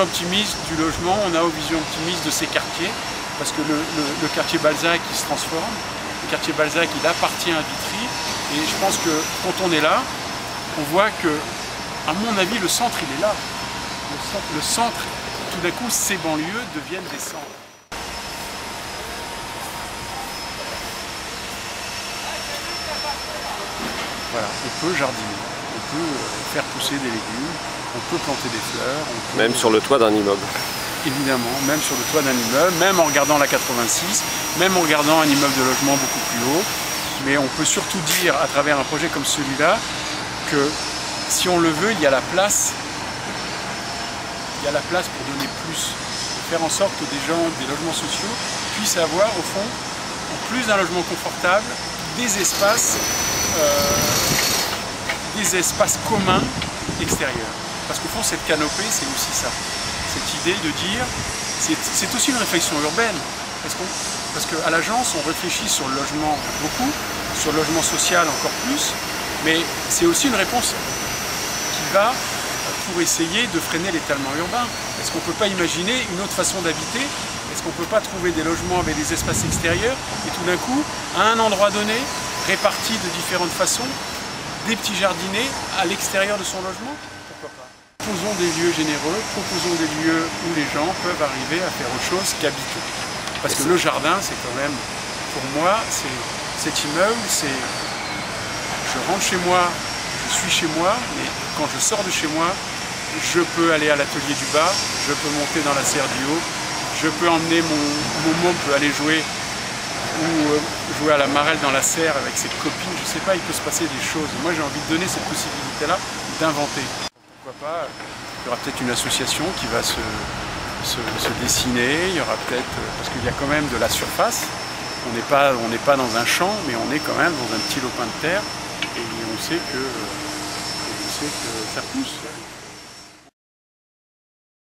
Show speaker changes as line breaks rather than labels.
optimiste du logement, on a une vision optimiste de ces quartiers, parce que le quartier Balzac il se transforme, le quartier Balzac il appartient à Vitry, et je pense que quand on est là, on voit que, à mon avis, le centre il est là. Le centre, tout d'un coup, ces banlieues deviennent des centres. Voilà, on peut jardiner, on peut faire pousser des légumes, on peut planter des fleurs. On peut...
Même sur le toit d'un immeuble.
Évidemment, même sur le toit d'un immeuble, même en regardant la 86, même en regardant un immeuble de logement beaucoup plus haut. Mais on peut surtout dire, à travers un projet comme celui-là, que si on le veut, il y a la place. Il y a la place pour donner plus, faire en sorte que des gens, des logements sociaux, puissent avoir au fond, en plus d'un logement confortable, des espaces communs extérieurs. Parce qu'au fond, cette canopée, c'est aussi ça. Cette idée de dire, c'est aussi une réflexion urbaine. Parce qu'à l'agence, on réfléchit sur le logement beaucoup, sur le logement social encore plus, mais c'est aussi une réponse qui va pour essayer de freiner l'étalement urbain. Est-ce qu'on ne peut pas imaginer une autre façon d'habiter? Est-ce qu'on ne peut pas trouver des logements avec des espaces extérieurs et tout d'un coup, à un endroit donné, répartis de différentes façons, des petits jardinets à l'extérieur de son logement? Pourquoi pas? Proposons des lieux généreux, proposons des lieux où les gens peuvent arriver à faire autre chose qu'habiter. Parce que le jardin, c'est quand même, pour moi, cet immeuble, c'est... Je rentre chez moi, je suis chez moi, mais quand je sors de chez moi, je peux aller à l'atelier du bas, je peux monter dans la serre du haut, je peux emmener mon môme peut aller jouer ou jouer à la marelle dans la serre avec ses copines, je sais pas, il peut se passer des choses. Moi j'ai envie de donner cette possibilité-là d'inventer. Pourquoi pas, il y aura peut-être une association qui va se dessiner, il y aura peut-être, parce qu'il y a quand même de la surface, on n'est pas dans un champ, mais on est quand même dans un petit lopin de terre, et on sait que ça pousse.